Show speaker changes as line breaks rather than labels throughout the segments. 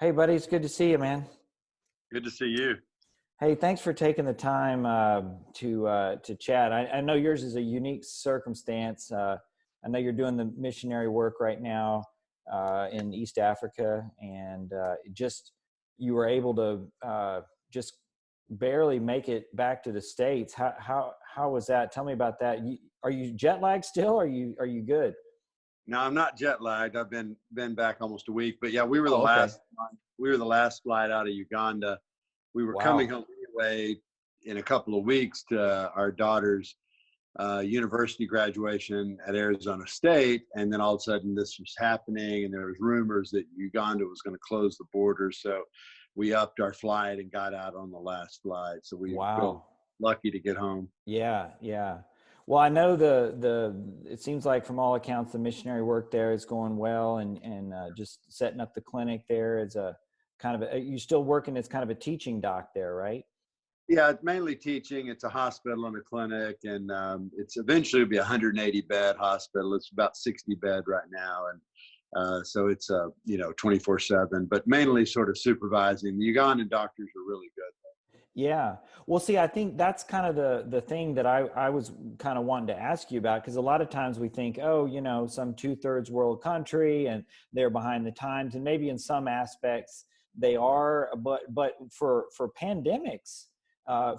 Hey, buddy, it's good to see you, man.
Good to see you.
Hey, thanks for taking the time to chat. I know yours is a unique circumstance. I know you're doing the missionary work right now in East Africa, and just you were able to just barely make it back to the States. How was that? Tell me about that. Are you jet lagged still? Are you good?
No, I'm not jet lagged. I've been back almost a week, but yeah, we were the
Oh, okay.
last flight out of Uganda. We were coming
Wow.
home anyway in a couple of weeks to our daughter's university graduation at Arizona State, and then all of a sudden this was happening, and there was rumors that Uganda was going to close the border. So we upped our flight and got out on the last flight. So we feel
Wow.
lucky to get home.
Yeah, yeah. Well, I know the it seems like from all accounts the missionary work there is going well, and just setting up the clinic there as a kind of you're still working as kind of a teaching doc there, right?
Yeah, it's mainly teaching. It's a hospital and a clinic, and it's eventually will be a 180 bed hospital. It's about 60 bed right now, and so it's 24/7, but mainly sort of supervising. The Ugandan doctors are really good.
Yeah. Well, see, I think that's kind of the thing that I was kind of wanting to ask you about, because a lot of times we think, oh, some 2/3 world country and they're behind the times, and maybe in some aspects they are, but for pandemics,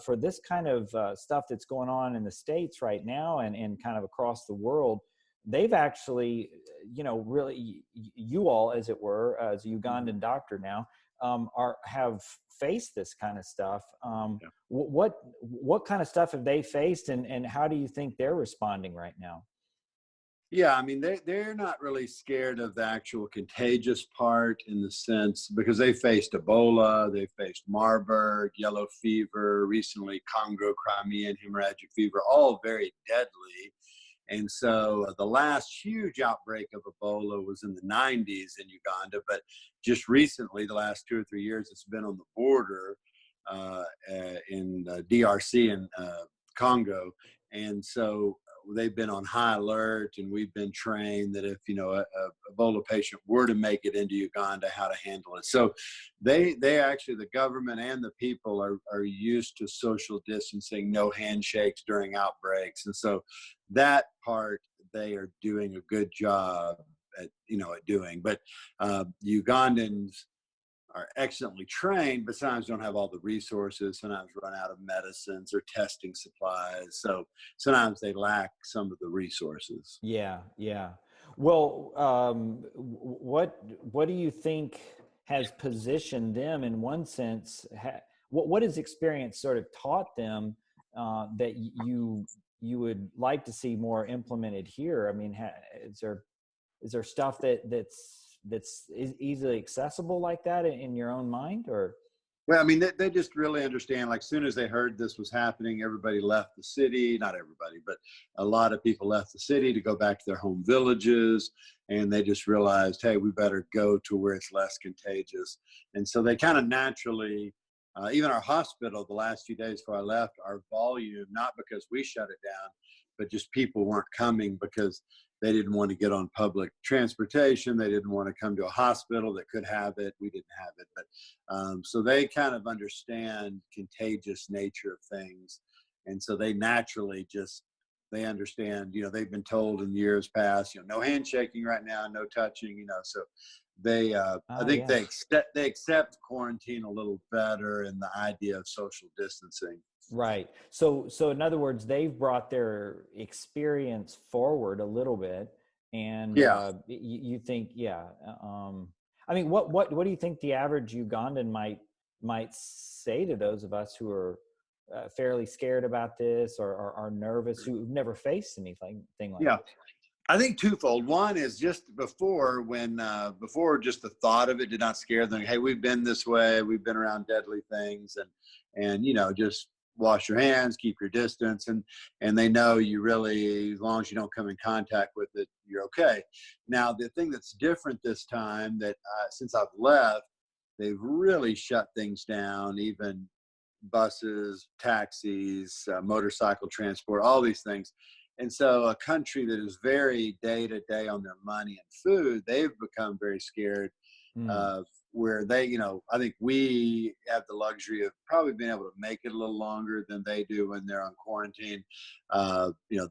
for this kind of stuff that's going on in the States right now and kind of across the world, they've actually, really, you all, as it were, as a Ugandan doctor now, have faced this kind of stuff.
Yeah.
What kind of stuff have they faced, and how do you think they're responding right now?
Yeah, I mean they're not really scared of the actual contagious part in the sense because they faced Ebola, they faced Marburg, yellow fever, recently Congo, Crimean hemorrhagic fever, all very deadly. And so the last huge outbreak of Ebola was in the 90s in Uganda, but just recently, the last 2 or 3 years, it's been on the border in DRC and Congo. And so they've been on high alert, and we've been trained that if a Ebola patient were to make it into Uganda, how to handle it. So they actually, the government and the people are used to social distancing, no handshakes during outbreaks, and so that part they are doing a good job at doing. But Ugandans are excellently trained, but sometimes don't have all the resources, sometimes run out of medicines or testing supplies. So sometimes they lack some of the resources.
Yeah, yeah. Well, what do you think has positioned them in one sense? What has experience sort of taught them that you would like to see more implemented here? I mean, is there stuff that's easily accessible like that in your own mind, or?
Well, I mean, they just really understand, like, soon as they heard this was happening, everybody left the city. Not everybody, but a lot of people left the city to go back to their home villages. And they just realized, hey, we better go to where it's less contagious. And so they kind of naturally, even our hospital, the last few days before I left, our volume, not because we shut it down, but just people weren't coming because they didn't want to get on public transportation. They didn't want to come to a hospital that could have it. We didn't have it. But so they kind of understand contagious nature of things. And so they naturally they understand, they've been told in years past, no handshaking right now, no touching, so they, I think
Yeah.
they accept quarantine a little better and the idea of social distancing.
Right. So in other words, they've brought their experience forward a little bit, and
Yeah.
you think, yeah. I mean, what do you think the average Ugandan might say to those of us who are fairly scared about this, or are nervous, who've never faced anything like
Yeah.
this?
I think twofold. One is just before just the thought of it did not scare them. Hey, we've been this way. We've been around deadly things, and just wash your hands, keep your distance, and they know you really, as long as you don't come in contact with it, you're okay. Now, the thing that's different this time that since I've left, they've really shut things down, even buses, taxis, motorcycle transport, all these things. And so a country that is very day to day on their money and food, they've become very scared
Mm.
of where they, I think we have the luxury of probably being able to make it a little longer than they do when they're on quarantine.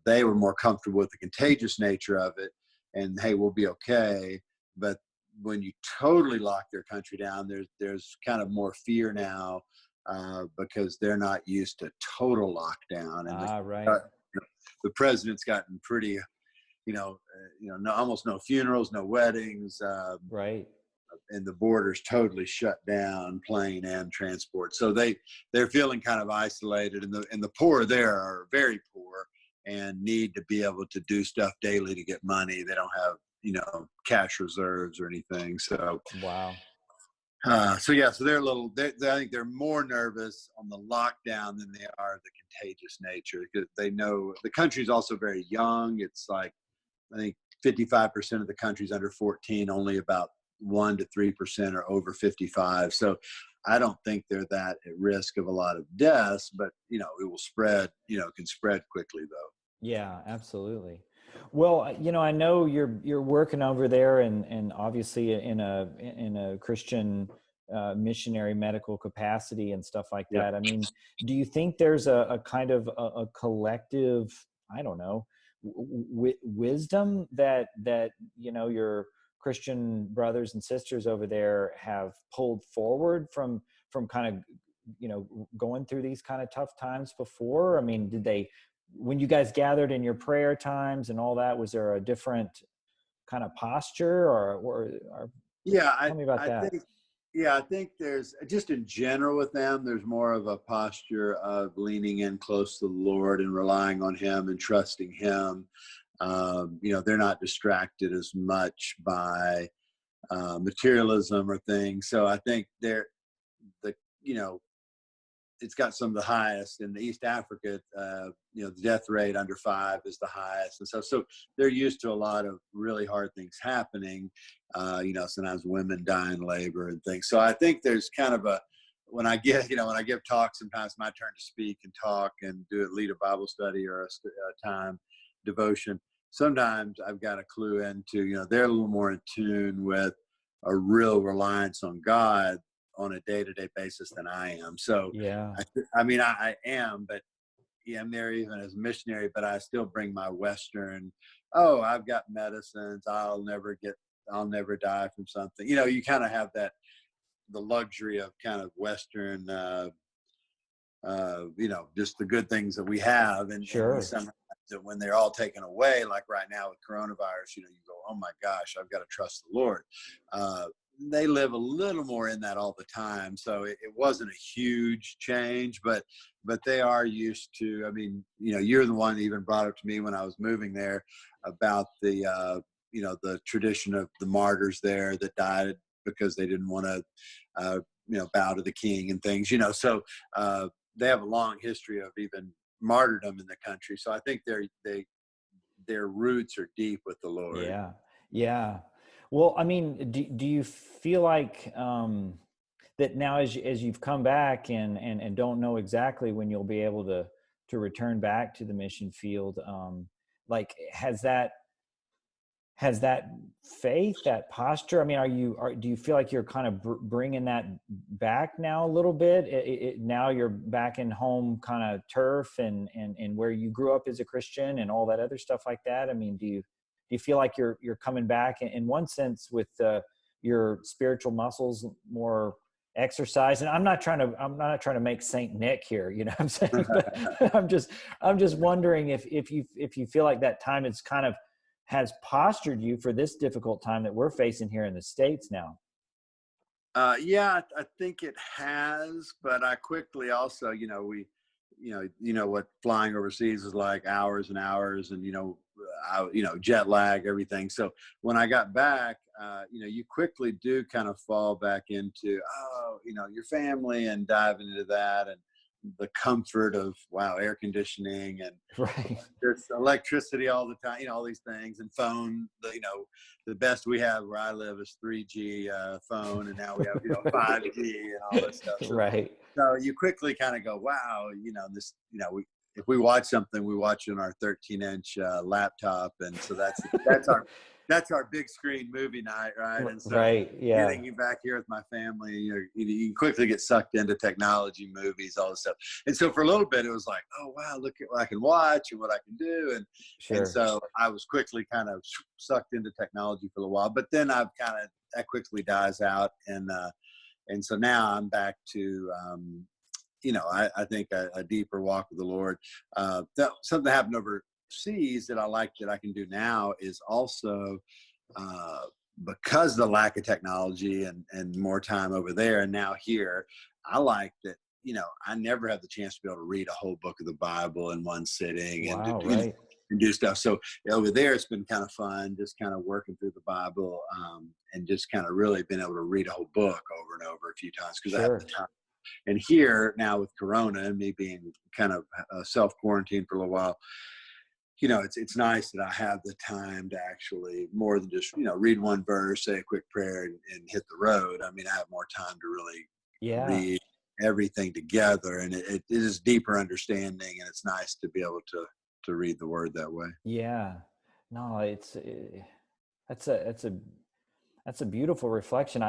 They were more comfortable with the contagious nature of it, and hey, we'll be okay. But when you totally lock their country down, there's kind of more fear now, because they're not used to total lockdown, and
Right.
the president's gotten pretty, no, almost no funerals, no weddings,
Right.
and the borders totally shut down, plane and transport. So they're feeling kind of isolated, and the poor there are very poor and need to be able to do stuff daily to get money. They don't have cash reserves or anything. So
Wow.
so they're a little. I think they're more nervous on the lockdown than they are the contagious nature, because they know the country's also very young. It's like, I think 55% of the country's under 14. Only about 1 to 3% are over 55. So I don't think they're that at risk of a lot of deaths. But it will spread. Can spread quickly though.
Yeah, absolutely. Well, I know you're working over there, and obviously in a Christian missionary medical capacity and stuff like
Yeah.
that. I mean, do you think there's a kind of a collective, I don't know, wisdom that your Christian brothers and sisters over there have pulled forward from kind of going through these kind of tough times before? I mean, did they, when you guys gathered in your prayer times and all that, was there a different kind of posture, or
Yeah,
tell me about
I
that?
think I think there's just in general with them, there's more of a posture of leaning in close to the Lord and relying on Him and trusting Him. They're not distracted as much by materialism or things. So I think the you know it's got some of the highest in East Africa. The death rate under 5 is the highest, and so they're used to a lot of really hard things happening. Sometimes women die in labor and things. So I think there's kind of when I give talks, sometimes my turn to speak and talk and lead a Bible study or a time devotion. Sometimes I've got a clue into, they're a little more in tune with a real reliance on God on a day-to-day basis than I am. So,
Yeah,
I am, but yeah, I'm there even as a missionary, but I still bring my Western, oh, I've got medicines. I'll never die from something. You kind of have the luxury of kind of Western, just the good things that we have. And we
sure.
sometimes, when they're all taken away, like right now with coronavirus, you go, oh my gosh, I've got to trust the Lord. They live a little more in that all the time. So it wasn't a huge change, but they are used to, you're the one that even brought up to me when I was moving there about the tradition of the martyrs there that died because they didn't want to, bow to the king and things, so they have a long history of even martyrdom in the country. So I think their roots are deep with the Lord.
Yeah, yeah. Well, I mean, do you feel like that now, as you've come back and don't know exactly when you'll be able to return back to the mission field, like has that faith, that posture, I mean, do you feel like you're kind of bringing that back now a little bit? Now you're back in home kind of turf and where you grew up as a Christian and all that other stuff like that. I mean, do you feel like you're coming back in one sense with your spiritual muscles more exercise? And I'm not trying to make Saint Nick here, what I'm saying, but I'm just wondering if you feel like that time is kind of has postured you for this difficult time that we're facing here in the States now.
Yeah, I think it has, but I quickly also, what flying overseas is like, hours and hours, and jet lag, everything. So when I got back, you quickly do kind of fall back into, your family and diving into that, and the comfort of, wow, air conditioning and
Right.
there's electricity all the time, all these things, and phone, the best we have where I live is 3G phone, and now we have, 5G and all this stuff. So,
Right.
so you quickly kind of go, wow, if we watch something, we watch it on our 13-inch laptop, and so that's our big screen movie night, right? And so
Right. Yeah.
getting back here with my family, you quickly get sucked into technology, movies, all this stuff. And so for a little bit, it was like, oh wow, look at what I can watch and what I can do, and
Sure.
so I was quickly kind of sucked into technology for a while. But then that quickly dies out, and so now I'm back to I think a deeper walk with the Lord. Something happened overseas that I like that I can do now is also because of the lack of technology and more time over there and now here. I like that. I never have the chance to be able to read a whole book of the Bible in one sitting and
Wow. Right.
and do stuff. So over there, it's been kind of fun, just kind of working through the Bible and just kind of really been able to read a whole book over and over a few times because I have the
Sure.
time. And here now with Corona and me being kind of self-quarantined for a little while, it's nice that I have the time to actually more than just, read one verse, say a quick prayer and hit the road. I mean, I have more time to really
Yeah.
read everything together, and it is deeper understanding, and it's nice to be able to read the word that way.
Yeah. No, that's a beautiful reflection.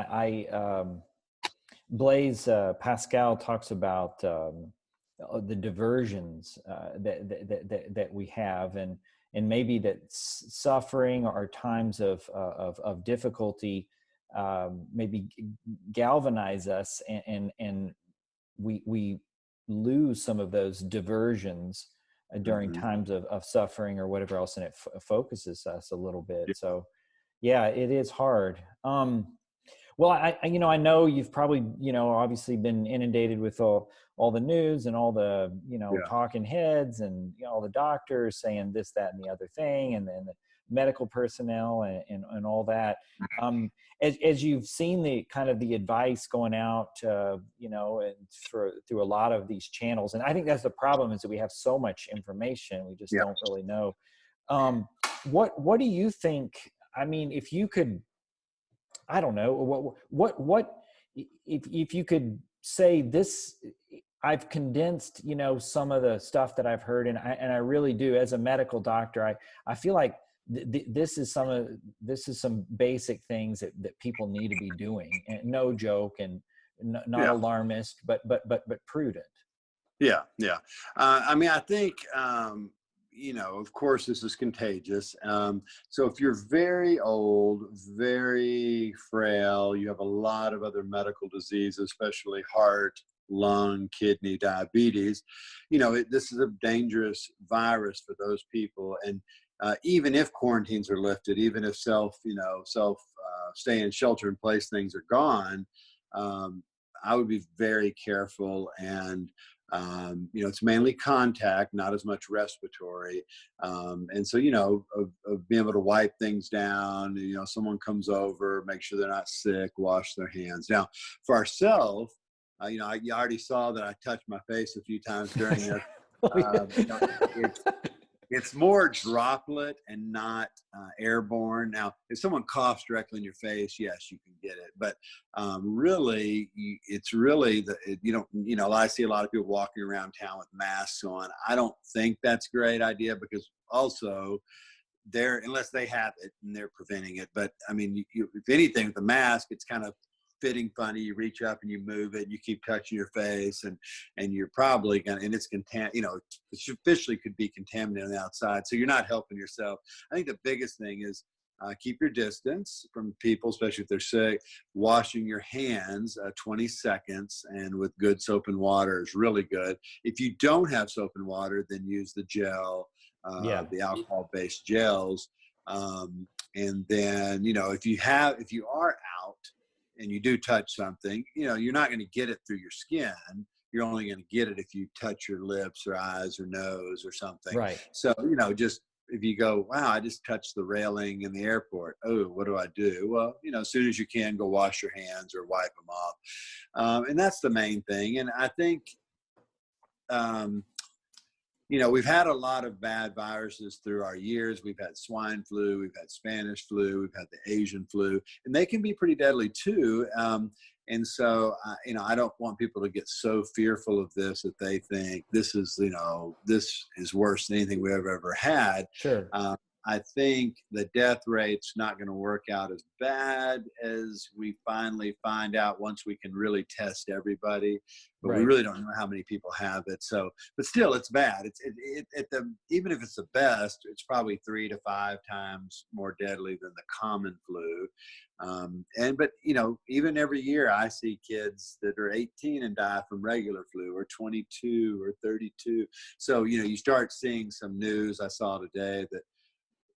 Blaise Pascal talks about the diversions that we have, and maybe that suffering or times of difficulty maybe galvanize us, and we lose some of those diversions during
Hmm.
times of suffering or whatever else, and it focuses us a little bit.
Yeah.
So yeah, it is hard. Well, I know you've probably, obviously been inundated with all the news and all the,
Yeah.
talking heads and all the doctors saying this, that, and the other thing, and then the medical personnel and all that. As you've seen the kind of the advice going out, and through a lot of these channels, and I think that's the problem is that we have so much information, we just
Yeah.
don't really know. What do you think? I mean, if you could, I don't know, what if you could say this, I've condensed, some of the stuff that I've heard, and I really do, as a medical doctor, I feel like this is some basic things that people need to be doing, and no joke, and not
Yeah.
alarmist, but prudent.
Yeah. Yeah. I mean, I think, of course, this is contagious. So if you're very old, very frail, you have a lot of other medical diseases, especially heart, lung, kidney, diabetes, this is a dangerous virus for those people. And even if quarantines are lifted, even if self stay in shelter in place things are gone, I would be very careful. And it's mainly contact, not as much respiratory. And so, of being able to wipe things down, someone comes over, make sure they're not sick, wash their hands. Now, for ourselves, you already saw that I touched my face a few times during this.
Oh,
Um, you know,
yeah.
it's more droplet and not airborne. Now, if someone coughs directly in your face, yes, you can get it. But really, it's really I see a lot of people walking around town with masks on. I don't think that's a great idea because also unless they have it and they're preventing it. But I mean, if anything with the mask, it's kind of fitting funny. You reach up and you move it, and you keep touching your face, and you're probably gonna, and it's it officially could be contaminated on the outside, so you're not helping yourself. I think the biggest thing is keep your distance from people, especially if they're sick. Washing your hands 20 seconds and with good soap and water is really good. If you don't have soap and water, then use the gel,
Yeah.
the alcohol-based gels. And then, if you are out and you do touch something, you're not going to get it through your skin. You're only going to get it if you touch your lips or eyes or nose or something.
Right.
So, just if you go, wow, I just touched the railing in the airport. Oh, what do I do? Well, as soon as you can, go wash your hands or wipe them off. And that's the main thing. And I think, we've had a lot of bad viruses through our years. We've had swine flu, we've had Spanish flu, we've had the Asian flu, and they can be pretty deadly too. And so, I don't want people to get so fearful of this that they think this is, this is worse than anything we've ever had.
Sure.
I think the death rate's not going to work out as bad as we finally find out once we can really test everybody. But we
Right.
really don't know how many people have it. So, but still, it's bad. Even if it's the best, it's probably 3 to 5 times more deadly than the common flu. But even every year I see kids that are 18 and die from regular flu, or 22 or 32. So, you start seeing some news. I saw today that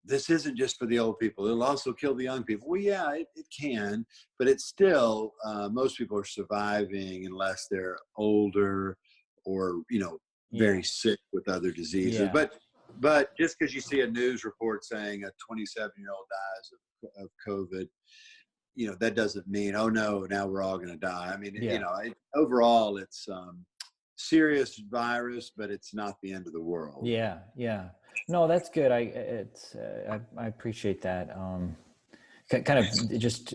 this isn't just for the old people. It'll also kill the young people. Well, yeah, it can, but it's still, most people are surviving unless they're older or,
Yeah.
very sick with other diseases.
Yeah.
But just because you see a news report saying a 27-year-old dies of COVID, that doesn't mean, oh no, now we're all going to die. I mean,
Yeah.
overall it's serious virus, but it's not the end of the world.
Yeah. Yeah. No, that's good. I appreciate that. Kind of just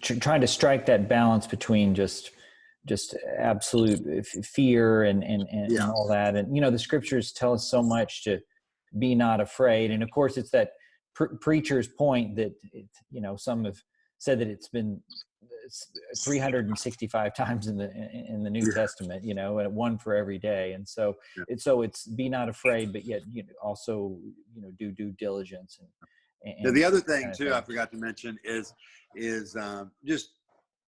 trying to strike that balance between just absolute fear and
Yeah.
all that. And, the scriptures tell us so much to be not afraid. And of course it's that preacher's point that, some have said that it's been 365 times in the New Testament, and one for every day. And so
Yeah.
it's be not afraid, but yet, also, do due diligence
Now,
and
the other
kind
thing
of
too, I
thing.
forgot to mention is just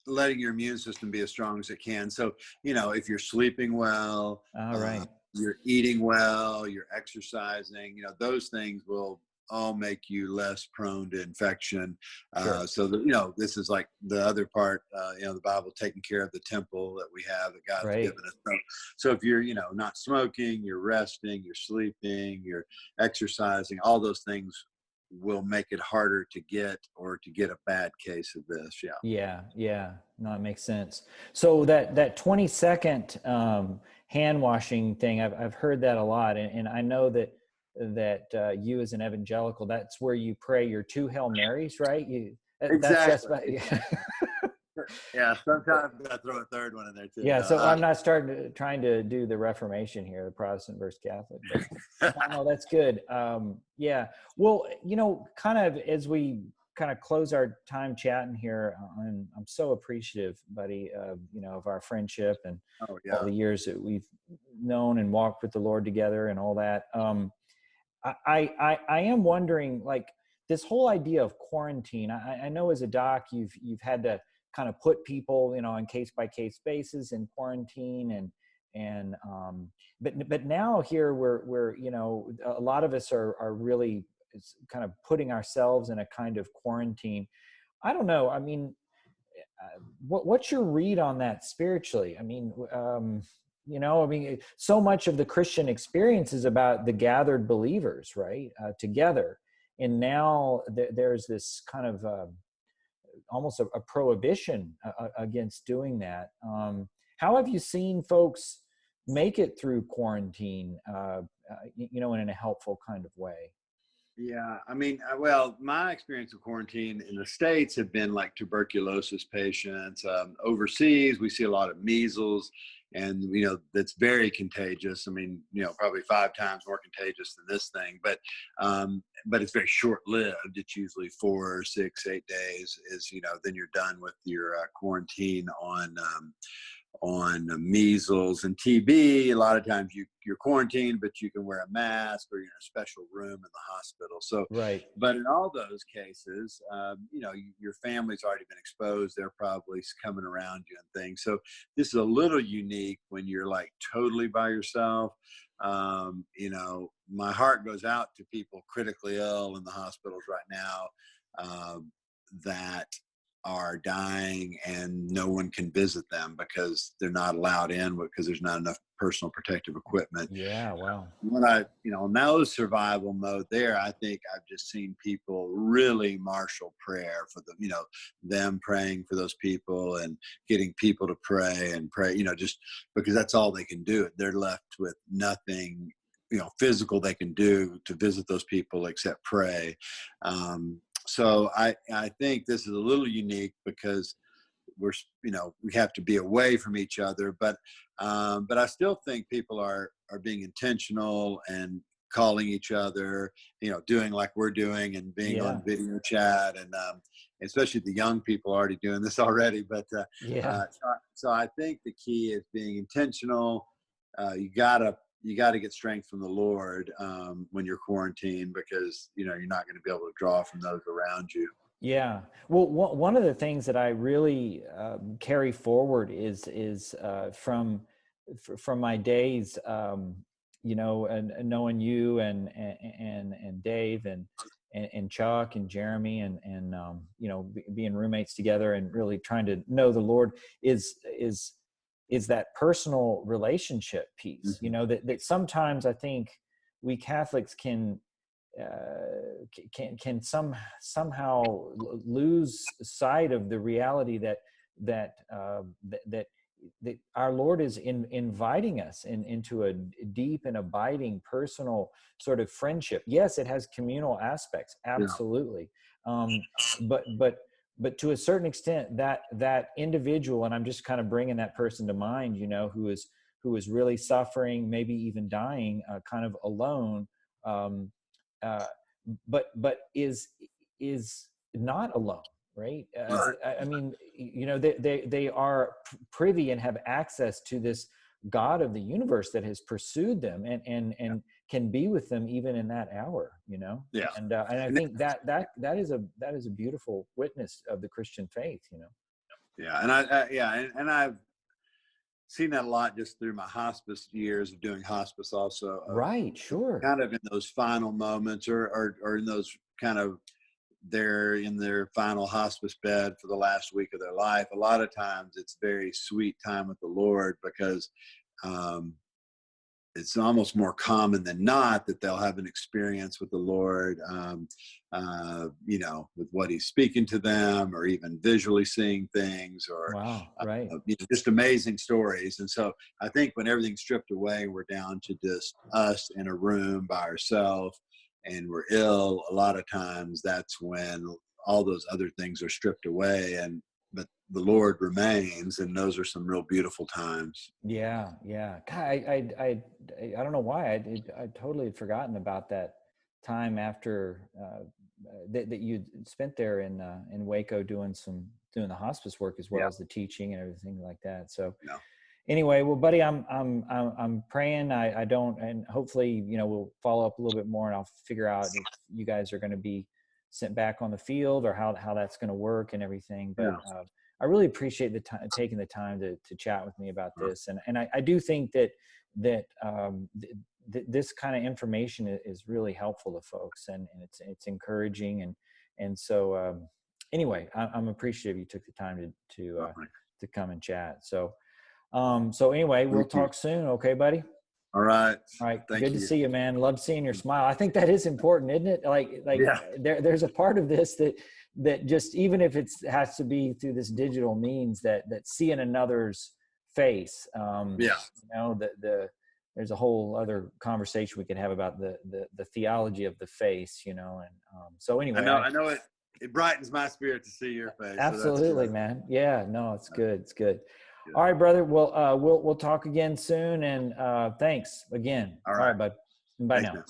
letting your immune system be as strong as it can. So, if you're sleeping well,
All right.
you're eating well, you're exercising, those things will all make you less prone to infection.
Sure.
So this is like the other part, the Bible taking care of the temple that we have that God's
Right.
given us. So if you're, not smoking, you're resting, you're sleeping, you're exercising, all those things will make it harder to get a bad case of this. Yeah.
Yeah. Yeah. No, it makes sense. So that 20-second hand washing thing, I've heard that a lot. And I know that you as an evangelical, that's where you pray your 2 Hail Marys, right? That's
Exactly.
about,
Yeah. Sometimes I throw a third one in there too.
yeah.
No,
So I'm not trying to do the Reformation here, the Protestant versus Catholic, but no, that's good. Yeah. Well, kind of as we kind of close our time chatting here, and I'm so appreciative, buddy, of our friendship and
oh
all
yeah.
the years that we've known and walked with the Lord together and all that. I am wondering, like, this whole idea of quarantine. I know as a doc, you've had to kind of put people, on case by case basis in quarantine, but now here we're a lot of us are really kind of putting ourselves in a kind of quarantine. I don't know. I mean, what's your read on that spiritually? I mean, so much of the Christian experience is about the gathered believers, right? Together. And now there's this kind of almost a prohibition against doing that. How have you seen folks make it through quarantine, in a helpful kind of way?
Yeah, I mean, well, my experience of quarantine in the States have been like tuberculosis patients. Overseas, we see a lot of measles, and that's very contagious. I mean, probably 5 times more contagious than this thing, but it's very short-lived. It's usually 4, 6, 8 days. Then you're done with your quarantine on measles and TB. A lot of times you're quarantined, but you can wear a mask or you're in a special room in the hospital. So,
Right.
but in all those cases, your family's already been exposed. They're probably coming around you and things. So this is a little unique when you're like totally by yourself. My heart goes out to people critically ill in the hospitals right now, that are dying and no one can visit them because they're not allowed in because there's not enough personal protective equipment.
Yeah. Wow.
When now survival mode there, I think I've just seen people really marshal prayer for them praying for those people and getting people to pray, just because that's all they can do. They're left with nothing, physical they can do to visit those people except pray. So I think this is a little unique because we have to be away from each other, but I still think people are being intentional and calling each other, doing like we're doing and being on
Yeah.
video chat, and especially the young people are already doing this already. But
Yeah.
so I think the key is being intentional. You gotta get strength from the Lord when you're quarantined, because you're not going to be able to draw from those around you.
Yeah. Well, one of the things that I really carry forward is from my days, and knowing you and Dave and Chuck and Jeremy and being roommates together and really trying to know the Lord is that personal relationship piece.
Mhm.
That sometimes I think we Catholics can somehow lose sight of the reality that our Lord is inviting us into a deep and abiding personal sort of friendship. Yes, it has communal aspects,
Yeah.
absolutely, but to a certain extent, that individual, and I'm just kind of bringing that person to mind, who is really suffering, maybe even dying, kind of alone. Um, uh, but is not alone, right?
Right.
I mean, they are privy and have access to this God of the universe that has pursued them and can be with them even in that hour,
Yeah.
and I
And
think that is a beautiful witness of the Christian faith.
yeah, and I've seen that a lot just through my hospice years of doing hospice, also of
Right, sure.
kind of in those final moments, or in those kind of, they're in their final hospice bed for the last week of their life. A lot of times it's very sweet time with the Lord, because um, it's almost more common than not that they'll have an experience with the Lord, with what He's speaking to them, or even visually seeing things, or
Wow, right.
just amazing stories. And so I think when everything's stripped away, we're down to just us in a room by ourselves, and we're ill. A lot of times, that's when all those other things are stripped away, but the Lord remains, and those are some real beautiful times.
Yeah, yeah. God, I don't know why I totally had forgotten about that time after that you spent there in Waco doing the hospice work as well
Yeah.
as the teaching and everything like that. So
Yeah.
anyway, well, buddy, I'm praying. I don't, and hopefully, we'll follow up a little bit more, and I'll figure out if you guys are going to be sent back on the field or how that's going to work and everything. But
Yeah.
I really appreciate the time, taking the time to chat with me about this, and I do think that this kind of information is really helpful to folks, and it's encouraging, and so anyway, I'm appreciative you took the time to come and chat. So anyway, we'll
Thank you.
talk soon. Okay, buddy.
All right.
All right.
Thank
Good to
you.
see you, man. Love seeing your smile. I think that is important, isn't it? Like
Yeah.
there's a part of this that just, even if it has to be through this digital means, that seeing another's face,
Yeah.
there's a whole other conversation we could have about the theology of the face, and so
I
anyway,
know. I know it brightens my spirit to see your face. So that's
absolutely,
good.
man. Yeah, no, it's
That's
good. It's good. All
good.
right, brother. Well, we'll talk again soon, and thanks again.
All
All right,
right.
bud. Bye
Thanks,
now.
man.